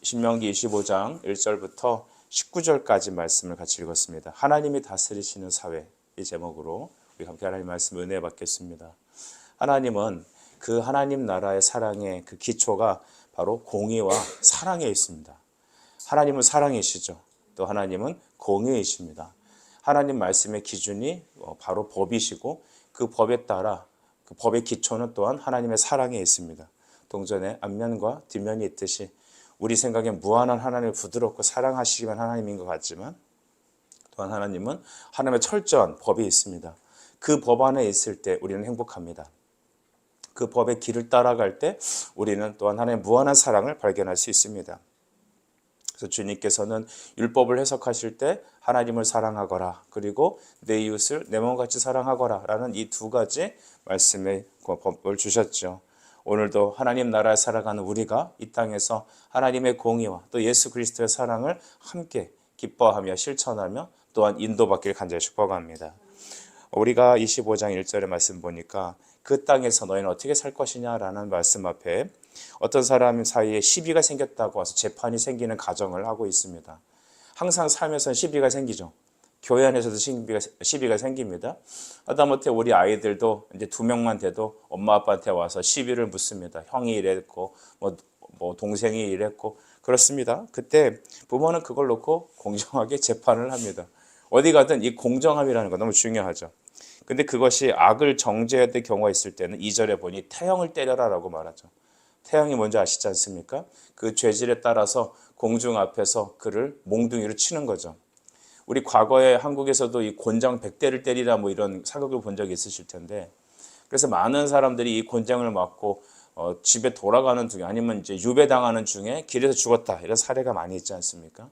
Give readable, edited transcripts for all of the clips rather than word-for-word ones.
신명기 25장 1절부터 19절까지 말씀을 같이 읽었습니다. 하나님이 다스리시는 사회, 이 제목으로 우리 함께 하나님 말씀 은혜 받겠습니다. 하나님은 그 하나님 나라의 사랑의 그 기초가 바로 공의와 사랑에 있습니다. 하나님은 사랑이시죠. 또 하나님은 공의이십니다. 하나님 말씀의 기준이 바로 법이시고 그 법에 따라 그 법의 기초는 또한 하나님의 사랑에 있습니다. 동전에 앞면과 뒷면이 있듯이 우리 생각에 무한한 하나님을 부드럽고 사랑하시기만 하나님인 것 같지만 또한 하나님은 하나님의 철저한 법이 있습니다. 그 법 안에 있을 때 우리는 행복합니다. 그 법의 길을 따라갈 때 우리는 또한 하나님의 무한한 사랑을 발견할 수 있습니다. 그래서 주님께서는 율법을 해석하실 때 하나님을 사랑하거라, 그리고 내 이웃을 내 몸같이 사랑하거라 라는 이 두 가지 말씀의 법을 주셨죠. 오늘도 하나님 나라에 살아가는 우리가 이 땅에서 하나님의 공의와 또 예수 그리스도의 사랑을 함께 기뻐하며 실천하며 또한 인도받기를 간절히 축복합니다. 우리가 25장 1절의 말씀 보니까 그 땅에서 너희는 어떻게 살 것이냐라는 말씀 앞에 어떤 사람 사이에 시비가 생겼다고 해서 재판이 생기는 가정을 하고 있습니다. 항상 살면서는 시비가 생기죠. 교회 안에서도 시비가 생깁니다. 하다못해 우리 아이들도 이제 2명만 돼도 엄마 아빠한테 와서 시비를 묻습니다. 형이 이랬고 뭐 동생이 이랬고 그렇습니다. 그때 부모는 그걸 놓고 공정하게 재판을 합니다. 어디 가든 이 공정함이라는 거 너무 중요하죠. 근데 그것이 악을 정죄해야 될 경우가 있을 때는 2절에 보니 태형을 때려라라고 말하죠. 태형이 뭔지 아시지 않습니까? 그 죄질에 따라서 공중 앞에서 그를 몽둥이로 치는 거죠. 우리 과거에 한국에서도 이 곤장 100대를 때리라 뭐 이런 사극을 본 적이 있으실 텐데, 그래서 많은 사람들이 이 곤장을 맞고 집에 돌아가는 중에 아니면 이제 유배당하는 중에 길에서 죽었다 이런 사례가 많이 있지 않습니까?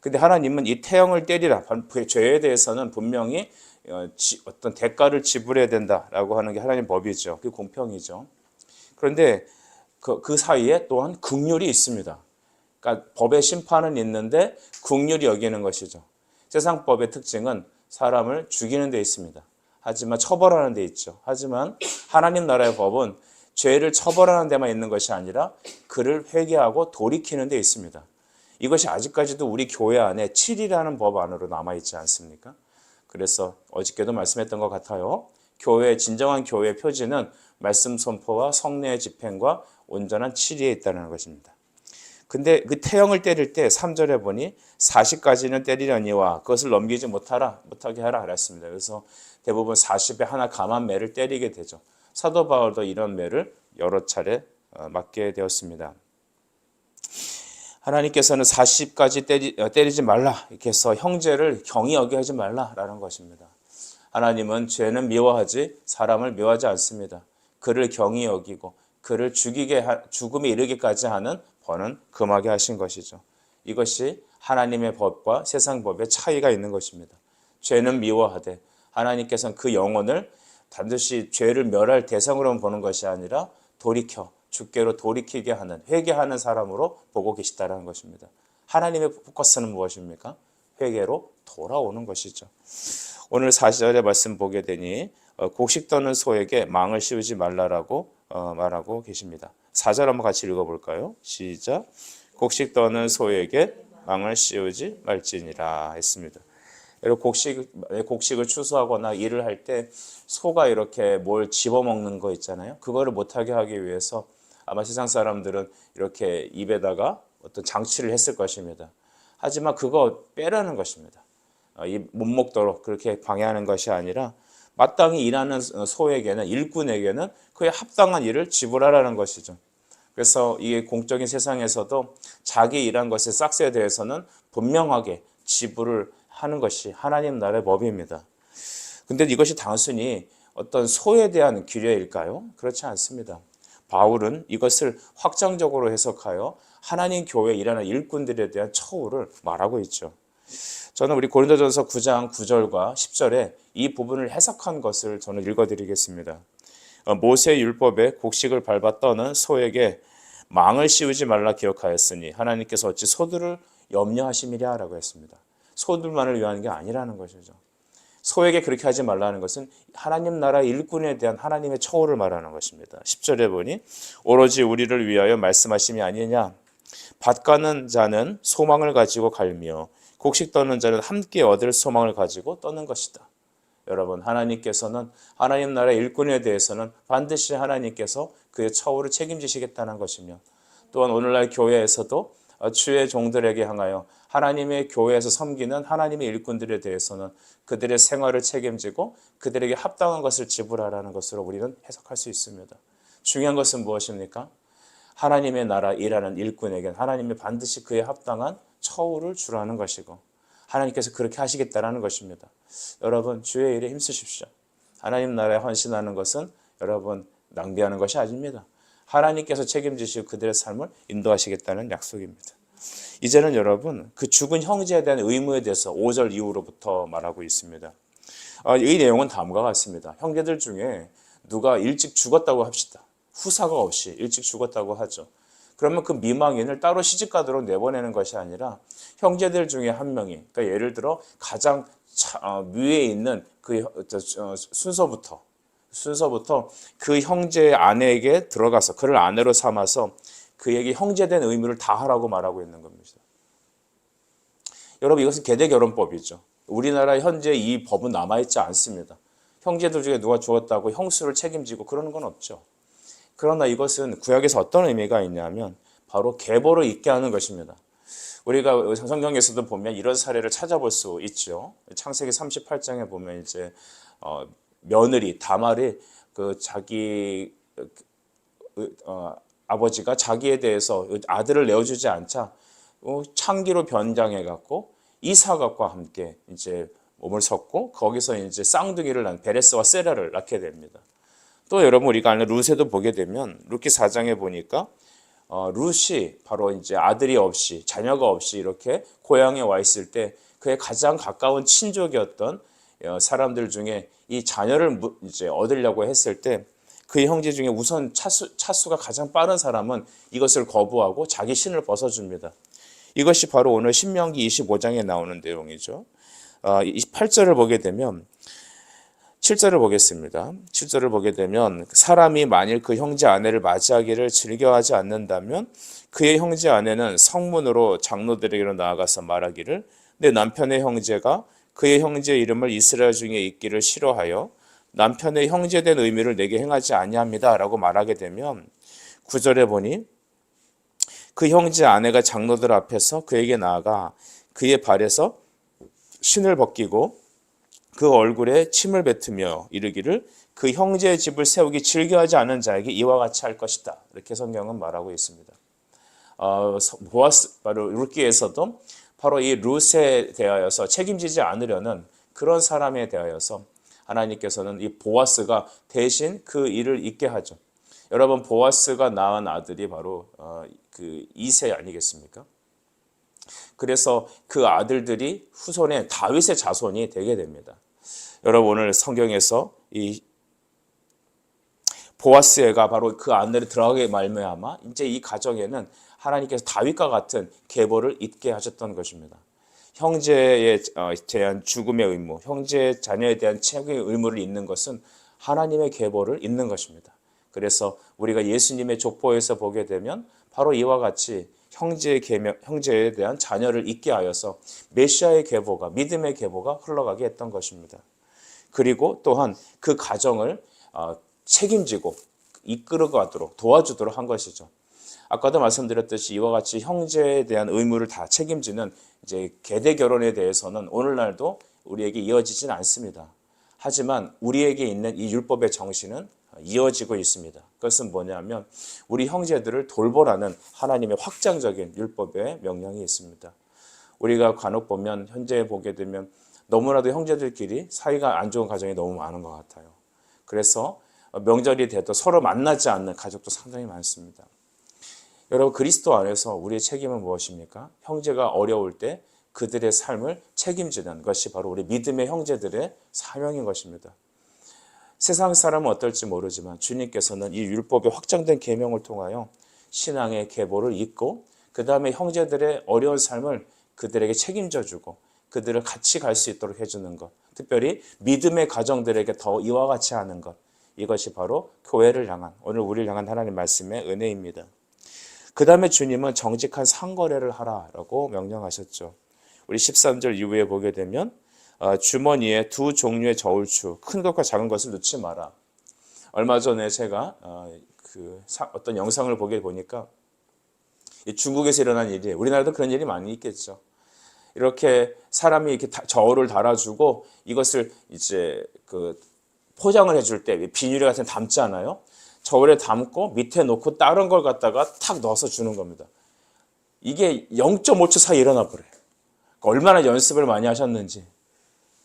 근데 하나님은 이 태형을 때리라, 죄에 대해서는 분명히 어떤 대가를 지불해야 된다라고 하는 게 하나님 법이죠. 그게 공평이죠. 그런데 그 사이에 또한 긍휼이 있습니다. 그러니까 법의 심판은 있는데 긍휼이 여기는 것이죠. 세상 법의 특징은 사람을 죽이는 데 있습니다. 하지만 처벌하는 데 있죠. 하지만 하나님 나라의 법은 죄를 처벌하는 데만 있는 것이 아니라 그를 회개하고 돌이키는 데 있습니다. 이것이 아직까지도 우리 교회 안에 7이라는 법 안으로 남아있지 않습니까? 그래서 어저께도 말씀했던 것 같아요. 진정한 교회의 표지는 말씀 선포와 성례의 집행과 온전한 7위에 있다는 것입니다. 근데 그 태형을 때릴 때 3절에 보니 40까지는 때리려니와 그것을 넘기지 못하게 하라 그랬습니다. 그래서 대부분 40에 하나 감한 매를 때리게 되죠. 사도 바울도 이런 매를 여러 차례 맞게 되었습니다. 하나님께서는 40까지 때리지 말라 이렇게 해서 형제를 경히 여겨 하지 말라라는 것입니다. 하나님은 죄는 미워하지 사람을 미워하지 않습니다. 그를 경히 여기고 그를 죽음에 이르기까지 하는 벌은 금하게 하신 것이죠. 이것이 하나님의 법과 세상 법의 차이가 있는 것입니다. 죄는 미워하되 하나님께서는 그 영혼을 반드시 죄를 멸할 대상으로만 보는 것이 아니라 주께로 돌이키게 하는, 회개하는 사람으로 보고 계시다는 것입니다. 하나님의 포커스는 무엇입니까? 회개로 돌아오는 것이죠. 오늘 4절의 말씀 보게 되니 곡식 떠는 소에게 망을 씌우지 말라라고 말하고 계십니다. 4절 한번 같이 읽어볼까요? 시작. 곡식 떠는 소에게 망을 씌우지 말지니라 했습니다. 여러분 곡식을 추수하거나 일을 할 때 소가 이렇게 뭘 집어먹는 거 있잖아요. 그거를 못하게 하기 위해서 아마 세상 사람들은 이렇게 입에다가 어떤 장치를 했을 것입니다. 하지만 그거 빼라는 것입니다. 못 먹도록 그렇게 방해하는 것이 아니라 마땅히 일하는 소에게는, 일꾼에게는 그에 합당한 일을 지불하라는 것이죠. 그래서 이게 공적인 세상에서도 자기 일한 것의 싹스에 대해서는 분명하게 지불을 하는 것이 하나님 나라의 법입니다. 근데 이것이 단순히 어떤 소에 대한 규례일까요? 그렇지 않습니다. 바울은 이것을 확장적으로 해석하여 하나님 교회에 일하는 일꾼들에 대한 처우를 말하고 있죠. 저는 우리 고린도전서 9장 9절과 10절에 이 부분을 해석한 것을 저는 읽어드리겠습니다. 모세 율법에 곡식을 밟아 떠는 소에게 망을 씌우지 말라 기억하였으니 하나님께서 어찌 소들을 염려하심이랴 라고 했습니다. 소들만을 위한 게 아니라는 것이죠. 소에게 그렇게 하지 말라는 것은 하나님 나라의 일꾼에 대한 하나님의 처우를 말하는 것입니다. 10절에 보니 오로지 우리를 위하여 말씀하심이 아니냐, 밭 가는 자는 소망을 가지고 갈며 곡식 떠는 자는 함께 얻을 소망을 가지고 떠는 것이다. 여러분, 하나님께서는 하나님 나라의 일꾼에 대해서는 반드시 하나님께서 그의 처우를 책임지시겠다는 것이며, 또한 오늘날 교회에서도 주의 종들에게 향하여 하나님의 교회에서 섬기는 하나님의 일꾼들에 대해서는 그들의 생활을 책임지고 그들에게 합당한 것을 지불하라는 것으로 우리는 해석할 수 있습니다. 중요한 것은 무엇입니까? 하나님의 나라 일하는 일꾼에게는 하나님이 반드시 그에 합당한 처우를 주라는 것이고, 하나님께서 그렇게 하시겠다는 것입니다. 여러분, 주의 일에 힘쓰십시오. 하나님 나라에 헌신하는 것은 여러분 낭비하는 것이 아닙니다. 하나님께서 책임지시고 그들의 삶을 인도하시겠다는 약속입니다. 이제는 여러분, 그 죽은 형제에 대한 의무에 대해서 5절 이후로부터 말하고 있습니다. 이 내용은 다음과 같습니다. 형제들 중에 누가 일찍 죽었다고 합시다. 후사가 없이 일찍 죽었다고 하죠. 그러면 그 미망인을 따로 시집가도록 내보내는 것이 아니라 형제들 중에 한 명이, 그러니까 예를 들어 가장 위에 있는 그 순서부터 그 형제의 아내에게 들어가서 그를 아내로 삼아서 그에게 형제된 의무를 다하라고 말하고 있는 겁니다. 여러분, 이것은 계대결혼법이죠. 우리나라 현재 이 법은 남아있지 않습니다. 형제들 중에 누가 죽었다고 형수를 책임지고 그러는 건 없죠. 그러나 이것은 구약에서 어떤 의미가 있냐면 바로 계보를 잇게 하는 것입니다. 우리가 성경에서도 보면 이런 사례를 찾아볼 수 있죠. 창세기 38장에 보면 이제 며느리 다말이 그 자기 아버지가 자기에 대해서 아들을 내어주지 않자 창기로 변장해 갖고 이삭과 함께 이제 몸을 섞고 거기서 이제 쌍둥이를 낳은 베레스와 세라를 낳게 됩니다. 또 여러분, 우리가 아는 룻에도 보게 되면 룻기 4장에 보니까 룻이 바로 이제 아들이 없이 자녀가 없이 이렇게 고향에 와 있을 때 그의 가장 가까운 친족이었던 사람들 중에 이 자녀를 이제 얻으려고 했을 때 그의 형제 중에 우선 차수가 가장 빠른 사람은 이것을 거부하고 자기 신을 벗어줍니다. 이것이 바로 오늘 신명기 25장에 나오는 내용이죠. 8절을 보게 되면 7절을 보겠습니다. 7절을 보게 되면 사람이 만일 그 형제 아내를 맞이하기를 즐겨하지 않는다면 그의 형제 아내는 성문으로 장로들에게로 나아가서 말하기를 내 남편의 형제가 그의 형제 이름을 이스라엘 중에 있기를 싫어하여 남편의 형제된 의미를 내게 행하지 아니합니다 라고 말하게 되면 9절에 보니 그 형제 아내가 장로들 앞에서 그에게 나아가 그의 발에서 신을 벗기고 그 얼굴에 침을 뱉으며 이르기를 그 형제의 집을 세우기 즐겨하지 않은 자에게 이와 같이 할 것이다. 이렇게 성경은 말하고 있습니다. 보아스, 바로 룻기에서도 바로 이 룻에 대하여서 책임지지 않으려는 그런 사람에 대하여서 하나님께서는 이 보아스가 대신 그 일을 있게 하죠. 여러분, 보아스가 낳은 아들이 바로 그 이세 아니겠습니까? 그래서 그 아들들이 후손의 다윗의 자손이 되게 됩니다. 여러분, 오늘 성경에서 이 보아스가 바로 그 아내를 들어가게 말미암아 이제 이 가정에는 하나님께서 다윗과 같은 계보를 잇게 하셨던 것입니다. 형제에 대한 죽음의 의무, 형제 자녀에 대한 책임의 의무를 잇는 것은 하나님의 계보를 잇는 것입니다. 그래서 우리가 예수님의 족보에서 보게 되면 바로 이와 같이 형제에 대한 자녀를 잇게 하여서 메시아의 계보가, 믿음의 계보가 흘러가게 했던 것입니다. 그리고 또한 그 가정을 책임지고 이끌어가도록 도와주도록 한 것이죠. 아까도 말씀드렸듯이 이와 같이 형제에 대한 의무를 다 책임지는 이제 계대 결혼에 대해서는 오늘날도 우리에게 이어지진 않습니다. 하지만 우리에게 있는 이 율법의 정신은 이어지고 있습니다. 그것은 뭐냐면 우리 형제들을 돌보라는 하나님의 확장적인 율법의 명령이 있습니다. 우리가 간혹 보면 현재 보게 되면 너무나도 형제들끼리 사이가 안 좋은 가정이 너무 많은 것 같아요. 그래서 명절이 돼도 서로 만나지 않는 가족도 상당히 많습니다. 여러분, 그리스도 안에서 우리의 책임은 무엇입니까? 형제가 어려울 때 그들의 삶을 책임지는 것이 바로 우리 믿음의 형제들의 사명인 것입니다. 세상 사람은 어떨지 모르지만 주님께서는 이 율법의 확장된 계명을 통하여 신앙의 계보를 잇고 그 다음에 형제들의 어려운 삶을 그들에게 책임져주고 그들을 같이 갈 수 있도록 해주는 것, 특별히 믿음의 가정들에게 더 이와 같이 하는 것, 이것이 바로 교회를 향한, 오늘 우리를 향한 하나님 말씀의 은혜입니다. 그 다음에 주님은 정직한 상거래를 하라라고 명령하셨죠. 우리 13절 이후에 보게 되면 주머니에 두 종류의 저울추, 큰 것과 작은 것을 넣지 마라. 얼마 전에 제가 어떤 영상을 보니까 중국에서 일어난 일이, 우리나라도 그런 일이 많이 있겠죠. 이렇게 사람이 이렇게 저울을 달아주고 이것을 이제 포장을 해줄 때 비닐에 같은 담잖아요. 저울에 담고 밑에 놓고 다른 걸 갖다가 탁 넣어서 주는 겁니다. 이게 0.5초 사이에 일어나 버려요. 얼마나 연습을 많이 하셨는지,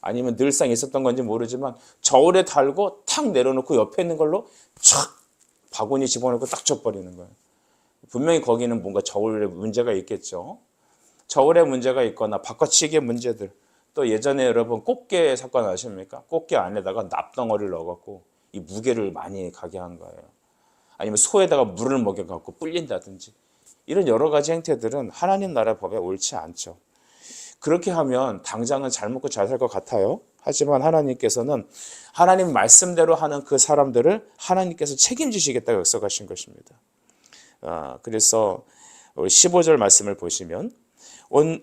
아니면 늘상 있었던 건지 모르지만 저울에 달고 탁 내려놓고 옆에 있는 걸로 촥 바구니 집어넣고 딱 줘버리는 거예요. 분명히 거기는 뭔가 저울에 문제가 있겠죠. 저울에 문제가 있거나 바꿔치기의 문제들. 또 예전에 여러분 꽃게 사건 아십니까? 꽃게 안에다가 납덩어리를 넣어갖고 이 무게를 많이 가게 한 거예요. 아니면 소에다가 물을 먹여갖고 불린다든지. 이런 여러 가지 행태들은 하나님 나라 법에 옳지 않죠. 그렇게 하면 당장은 잘 먹고 잘 살 것 같아요. 하지만 하나님께서는 하나님 말씀대로 하는 그 사람들을 하나님께서 책임지시겠다고 약속하신 것입니다. 그래서 15절 말씀을 보시면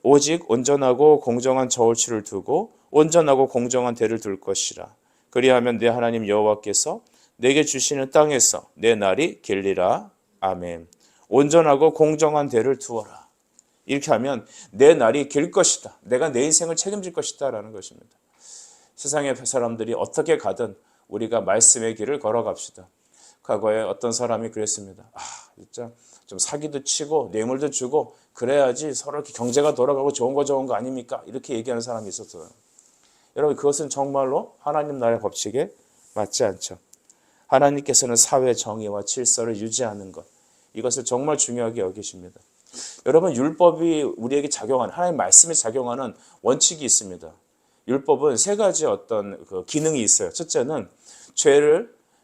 오직 온전하고 공정한 저울추를 두고 온전하고 공정한 대를 둘 것이라. 그리하면 내 하나님 여호와께서 내게 주시는 땅에서 내 날이 길리라. 아멘. 온전하고 공정한 대를 두어라. 이렇게 하면 내 날이 길 것이다. 내가 내 인생을 책임질 것이다 라는 것입니다. 세상의 사람들이 어떻게 가든 우리가 말씀의 길을 걸어갑시다. 과거에 어떤 사람이 그랬습니다. 진짜 좀 사기도 치고 뇌물도 주고 그래야지 서로 이렇게 경제가 돌아가고 좋은 거 아닙니까? 이렇게 얘기하는 사람이 있었어요. 여러분, 그것은 정말로 하나님 나라의 법칙에 맞지 않죠. 하나님께서는 사회 정의와 질서를 유지하는 것, 이것을 정말 중요하게 여기십니다. 여러분, 율법이 우리에게 작용하는, 하나님 말씀에 작용하는 원칙이 있습니다. 율법은 세 가지 어떤 기능이 있어요. 첫째는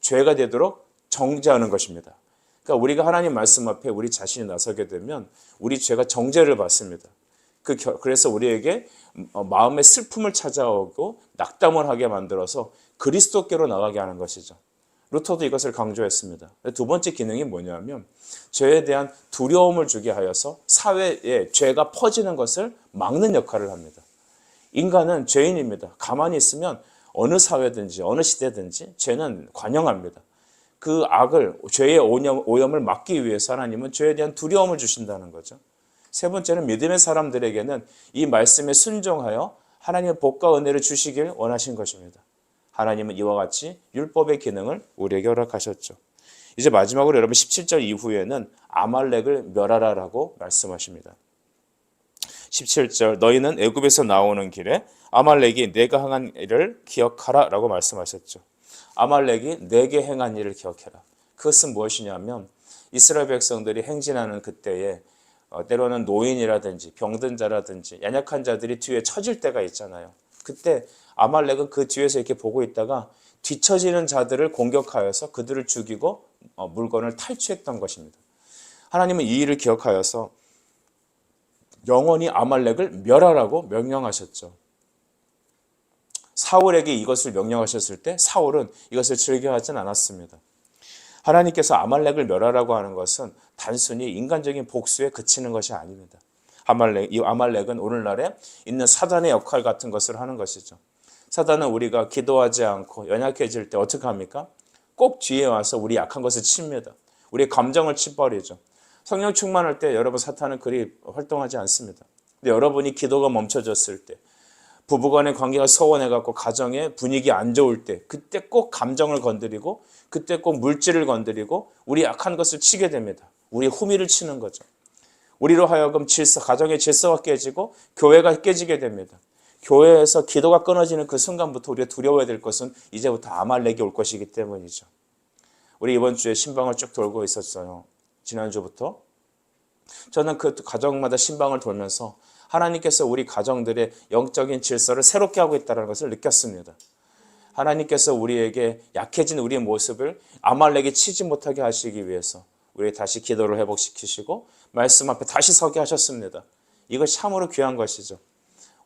죄가 되도록 정죄하는 것입니다. 그러니까 우리가 하나님 말씀 앞에 우리 자신이 나서게 되면 우리 죄가 정죄를 받습니다. 그래서 우리에게 마음의 슬픔을 찾아오고 낙담을 하게 만들어서 그리스도께로 나가게 하는 것이죠. 루터도 이것을 강조했습니다. 두 번째 기능이 뭐냐면 죄에 대한 두려움을 주게 하여서 사회에 죄가 퍼지는 것을 막는 역할을 합니다. 인간은 죄인입니다. 가만히 있으면 어느 사회든지 어느 시대든지 죄는 관영합니다. 그 악을, 죄의 오염을 막기 위해서 하나님은 죄에 대한 두려움을 주신다는 거죠. 세 번째는 믿음의 사람들에게는 이 말씀에 순종하여 하나님의 복과 은혜를 주시길 원하신 것입니다. 하나님은 이와 같이 율법의 기능을 우리에게 허락하셨죠. 이제 마지막으로 여러분 17절 이후에는 아말렉을 멸하라라고 말씀하십니다. 17절 너희는 애굽에서 나오는 길에 아말렉이 내가 행한 일을 기억하라 라고 말씀하셨죠. 아말렉이 내게 행한 일을 기억해라. 그것은 무엇이냐면 이스라엘 백성들이 행진하는 그때에 때로는 노인이라든지 병든 자라든지 연약한 자들이 뒤에 처질 때가 있잖아요. 그때 아말렉은 그 뒤에서 이렇게 보고 있다가 뒤처지는 자들을 공격하여서 그들을 죽이고 물건을 탈취했던 것입니다. 하나님은 이 일을 기억하여서 영원히 아말렉을 멸하라고 명령하셨죠. 사울에게 이것을 명령하셨을 때 사울은 이것을 즐겨하진 않았습니다. 하나님께서 아말렉을 멸하라고 하는 것은 단순히 인간적인 복수에 그치는 것이 아닙니다. 이 아말렉은 오늘날에 있는 사단의 역할 같은 것을 하는 것이죠. 사단은 우리가 기도하지 않고 연약해질 때 어떻게 합니까? 꼭 뒤에 와서 우리 약한 것을 칩니다. 우리의 감정을 치버리죠. 성령 충만할 때 여러분 사탄은 그리 활동하지 않습니다. 근데 여러분이 기도가 멈춰졌을 때, 부부간의 관계가 소원해갖고 가정의 분위기 안 좋을 때, 그때 꼭 감정을 건드리고 그때 꼭 물질을 건드리고 우리 약한 것을 치게 됩니다. 우리 후미를 치는 거죠. 우리로 하여금 가정의 질서가 깨지고 교회가 깨지게 됩니다. 교회에서 기도가 끊어지는 그 순간부터 우리가 두려워야 될 것은 이제부터 아말렉이 올 것이기 때문이죠. 우리 이번 주에 신방을 쭉 돌고 있었어요. 지난주부터. 저는 그 가정마다 신방을 돌면서 하나님께서 우리 가정들의 영적인 질서를 새롭게 하고 있다는 것을 느꼈습니다. 하나님께서 우리에게 약해진 우리의 모습을 아말렉이 치지 못하게 하시기 위해서 우리 다시 기도를 회복시키시고 말씀 앞에 다시 서게 하셨습니다. 이것이 참으로 귀한 것이죠.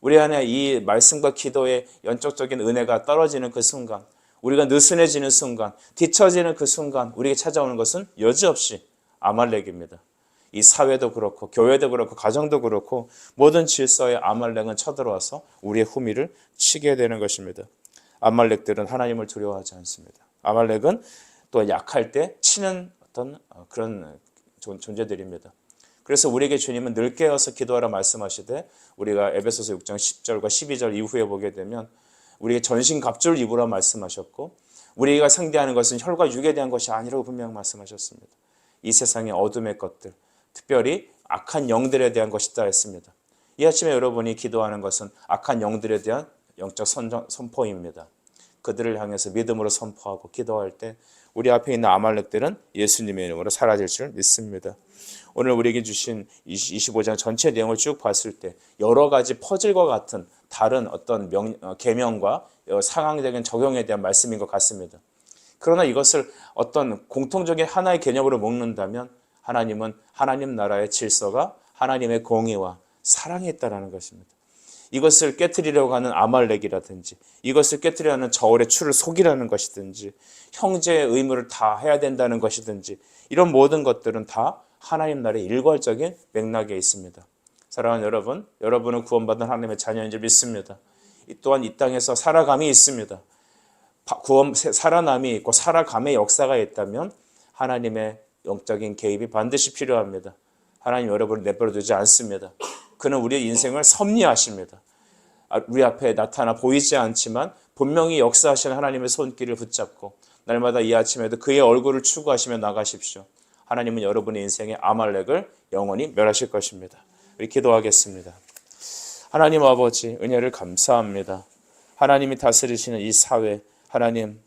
우리 안에 이 말씀과 기도의 연적적인 은혜가 떨어지는 그 순간, 우리가 느슨해지는 순간, 뒤처지는 그 순간 우리에게 찾아오는 것은 여지없이 아말렉입니다. 이 사회도 그렇고 교회도 그렇고 가정도 그렇고 모든 질서에 아말렉은 쳐들어와서 우리의 후미를 치게 되는 것입니다. 아말렉들은 하나님을 두려워하지 않습니다. 아말렉은 또 약할 때 치는 어떤 그런 존재들입니다. 그래서 우리에게 주님은 늘 깨어서 기도하라 말씀하시되 우리가 에베소서 6장 10절과 12절 이후에 보게 되면 우리에게 전신갑주를 입으라 말씀하셨고 우리가 상대하는 것은 혈과 육에 대한 것이 아니라고 분명 말씀하셨습니다. 이 세상의 어둠의 것들, 특별히 악한 영들에 대한 것이다 했습니다. 이 아침에 여러분이 기도하는 것은 악한 영들에 대한 영적 선포입니다. 그들을 향해서 믿음으로 선포하고 기도할 때 우리 앞에 있는 아말렉들은 예수님의 이름으로 사라질 줄 믿습니다. 오늘 우리에게 주신 25장 전체 내용을 쭉 봤을 때 여러 가지 퍼즐과 같은 다른 어떤 계명과 상황적인 적용에 대한 말씀인 것 같습니다. 그러나 이것을 어떤 공통적인 하나의 개념으로 묶는다면 하나님은 하나님 나라의 질서가 하나님의 공의와 사랑에 있다는 것입니다. 이것을 깨트리려고 하는 아말렉이라든지 이것을 깨트리려고 하는 저울의 추를 속이라는 것이든지 형제의 의무를 다 해야 된다는 것이든지 이런 모든 것들은 다 하나님 나라의 일괄적인 맥락에 있습니다. 사랑하는 여러분, 여러분은 구원받은 하나님의 자녀인 줄 믿습니다. 또한 이 땅에서 살아감이 있습니다. 살아남이 있고 살아감의 역사가 있다면 하나님의 영적인 개입이 반드시 필요합니다. 하나님 여러분을 내버려두지 않습니다. 그는 우리의 인생을 섭리하십니다. 우리 앞에 나타나 보이지 않지만 분명히 역사하시는 하나님의 손길을 붙잡고 날마다 이 아침에도 그의 얼굴을 추구하시며 나가십시오. 하나님은 여러분의 인생의 아말렉을 영원히 멸하실 것입니다. 우리 기도하겠습니다. 하나님 아버지 은혜를 감사합니다. 하나님이 다스리시는 이 사회, 하나님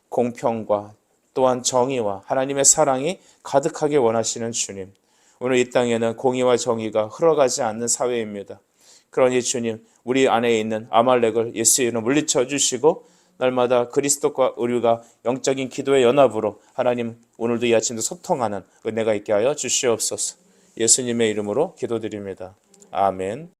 공평과 또한 정의와 하나님의 사랑이 가득하게 원하시는 주님, 오늘 이 땅에는 공의와 정의가 흘러가지 않는 사회입니다. 그러니 주님, 우리 안에 있는 아말렉을 예수의 이름으로 물리쳐 주시고 날마다 그리스도과 우리가 영적인 기도의 연합으로 하나님 오늘도 이 아침도 소통하는 은혜가 있게 하여 주시옵소서. 예수님의 이름으로 기도드립니다. 아멘.